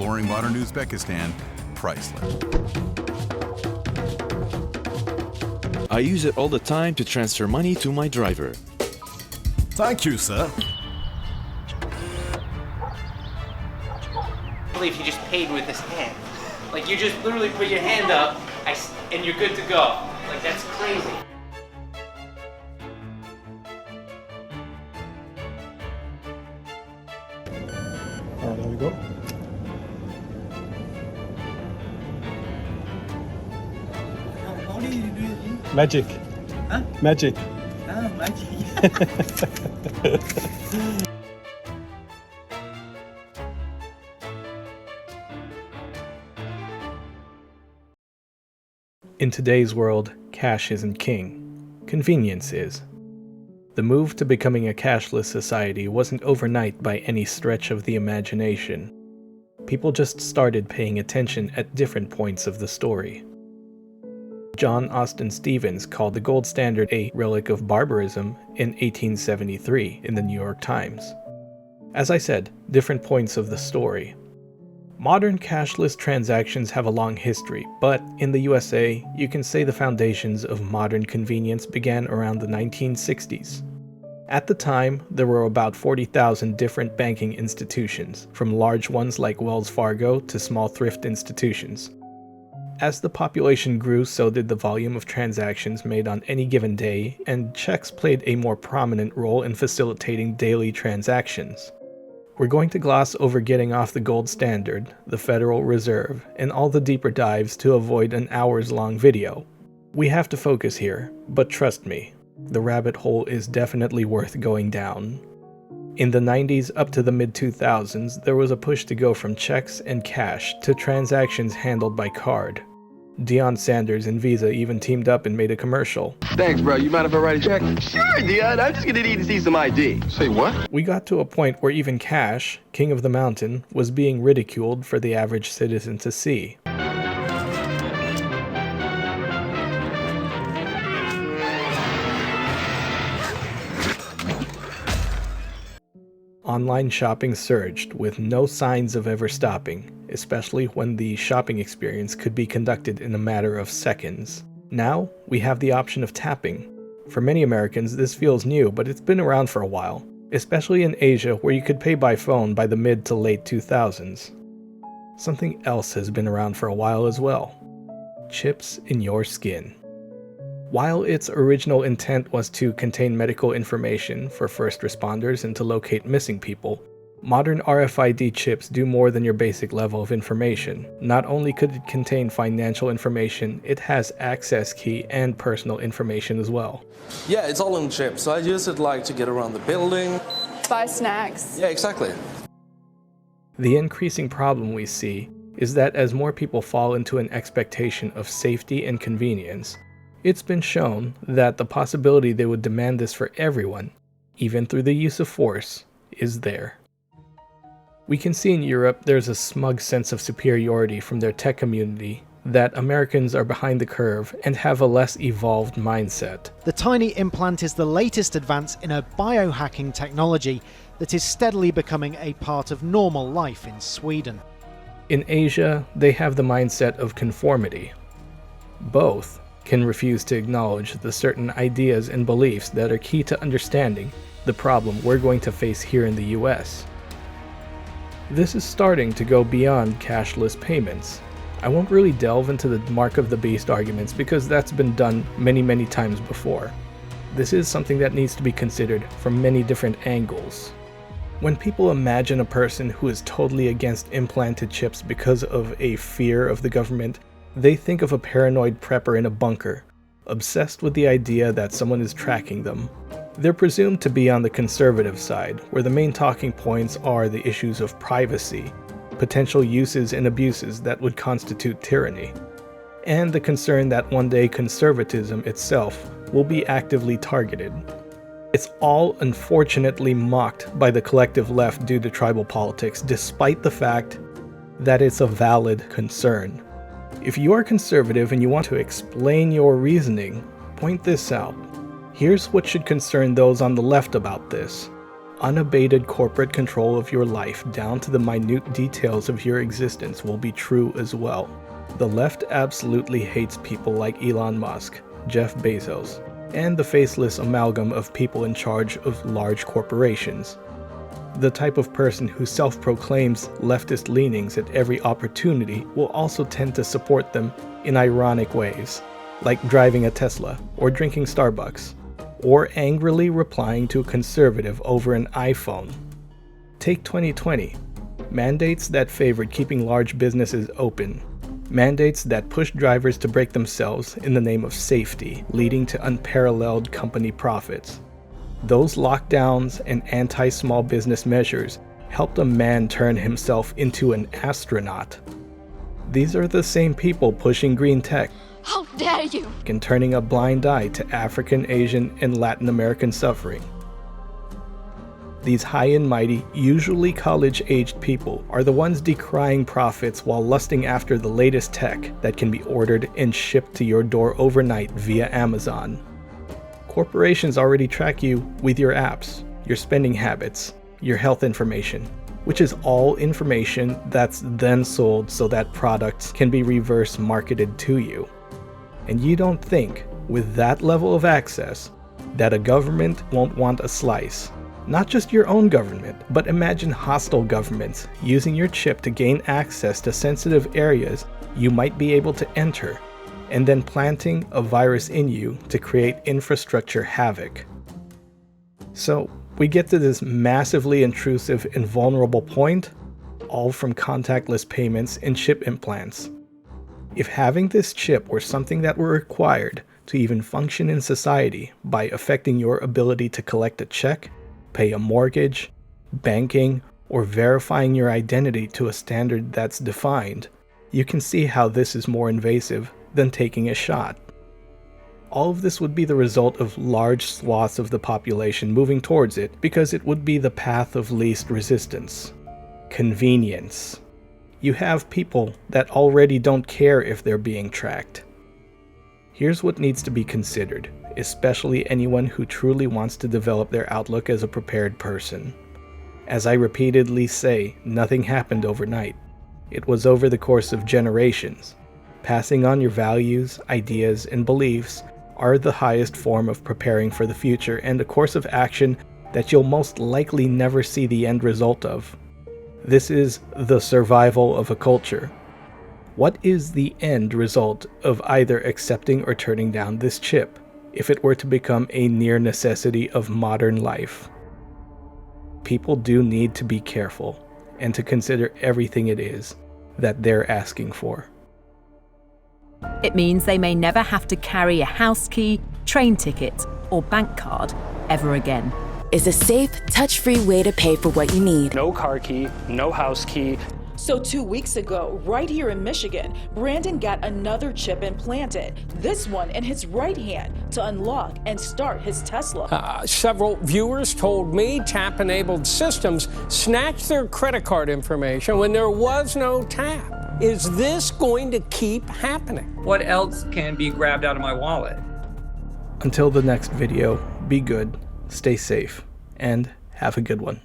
exploring modern Uzbekistan priceless. I use it all the time to transfer money to my driver. Thank you, sir. I believe he just paid with his hand. Like, you just literally put your hand up and you're good to go. Like, that's crazy. There we go. How do you do it? Magic. Huh? Magic. Ah, magic. In today's world, cash isn't king. Convenience is. The move to becoming a cashless society wasn't overnight by any stretch of the imagination. People just started paying attention at different points of the story. John Austin Stevens called the gold standard a relic of barbarism in 1873 in the New York Times. As I said, different points of the story. Modern cashless transactions have a long history, but in the USA, you can say the foundations of modern convenience began around the 1960s. At the time, there were about 40,000 different banking institutions, from large ones like Wells Fargo to small thrift institutions. As the population grew, so did the volume of transactions made on any given day, and checks played a more prominent role in facilitating daily transactions. We're going to gloss over getting off the gold standard, the Federal Reserve, and all the deeper dives to avoid an hours-long video. We have to focus here, but trust me, the rabbit hole is definitely worth going down. In the 90s up to the mid-2000s, there was a push to go from checks and cash to transactions handled by card. Deion Sanders and Visa even teamed up and made a commercial. Thanks, bro. You mind if I write a check? Sure, Deion. I'm just gonna need to see some ID. Say what? We got to a point where even cash, king of the mountain, was being ridiculed for the average citizen to see. Online shopping surged with no signs of ever stopping, especially when the shopping experience could be conducted in a matter of seconds. Now, we have the option of tapping. For many Americans, this feels new, but it's been around for a while, especially in Asia where you could pay by phone by the mid to late 2000s. Something else has been around for a while as well. Chips in your skin. While its original intent was to contain medical information for first responders and to locate missing people, modern RFID chips do more than your basic level of information. Not only could it contain financial information, it has access key and personal information as well. Yeah, it's all in chip, so I use it like to get around the building. Buy snacks. Yeah, exactly. The increasing problem we see is that as more people fall into an expectation of safety and convenience, it's been shown that the possibility they would demand this for everyone, even through the use of force, is there. We can see in Europe there's a smug sense of superiority from their tech community that Americans are behind the curve and have a less evolved mindset. The tiny implant is the latest advance in a biohacking technology that is steadily becoming a part of normal life in Sweden. In Asia, they have the mindset of conformity. Both can refuse to acknowledge the certain ideas and beliefs that are key to understanding the problem we're going to face here in the US. This is starting to go beyond cashless payments. I won't really delve into the mark of the beast arguments because that's been done many times before. This is something that needs to be considered from many different angles. When people imagine a person who is totally against implanted chips because of a fear of the government, they think of a paranoid prepper in a bunker, obsessed with the idea that someone is tracking them. They're presumed to be on the conservative side, where the main talking points are the issues of privacy, potential uses and abuses that would constitute tyranny, and the concern that one day conservatism itself will be actively targeted. It's all unfortunately mocked by the collective left due to tribal politics, despite the fact that it's a valid concern. If you are conservative and you want to explain your reasoning, point this out. Here's what should concern those on the left about this. unabated corporate control of your life down to the minute details of your existence will be true as well. The left absolutely hates people like Elon Musk, Jeff Bezos, and the faceless amalgam of people in charge of large corporations. The type of person who self-proclaims leftist leanings at every opportunity will also tend to support them in ironic ways, like driving a Tesla or drinking Starbucks, or angrily replying to a conservative over an iPhone. Take 2020. Mandates that favored keeping large businesses open. Mandates that pushed drivers to break themselves in the name of safety, leading to unparalleled company profits. Those lockdowns and anti-small business measures helped a man turn himself into an astronaut. These are the same people pushing green tech. How dare you! And turning a blind eye to African, Asian, and Latin American suffering. These high and mighty, usually college-aged people are the ones decrying profits while lusting after the latest tech that can be ordered and shipped to your door overnight via Amazon. Corporations already track you with your apps, your spending habits, your health information, which is all information that's then sold so that products can be reverse marketed to you. And you don't think, with that level of access, that a government won't want a slice. Not just your own government, but imagine hostile governments using your chip to gain access to sensitive areas you might be able to enter, and then planting a virus in you to create infrastructure havoc. So, we get to this massively intrusive and vulnerable point, all from contactless payments and chip implants. If having this chip were something that were required to even function in society by affecting your ability to collect a check, pay a mortgage, banking, or verifying your identity to a standard that's defined, you can see how this is more invasive than taking a shot. All of this would be the result of large swaths of the population moving towards it because it would be the path of least resistance. Convenience. You have people that already don't care if they're being tracked. Here's what needs to be considered, especially anyone who truly wants to develop their outlook as a prepared person. As I repeatedly say, nothing happened overnight. It was over the course of generations. Passing on your values, ideas, and beliefs are the highest form of preparing for the future and a course of action that you'll most likely never see the end result of. This is the survival of a culture. What is the end result of either accepting or turning down this chip, if it were to become a near necessity of modern life? People do need to be careful, and to consider everything it is that they're asking for. It means they may never have to carry a house key, train ticket, or bank card ever again. Is a safe, touch-free way to pay for what you need. No car key, no house key. So 2 weeks ago, right here in Michigan, Brandon got another chip implanted, this one in his right hand, to unlock and start his Tesla. Several viewers told me tap-enabled systems snatched their credit card information when there was no tap. Is this going to keep happening? What else can be grabbed out of my wallet? Until the next video, be good, stay safe, and have a good one.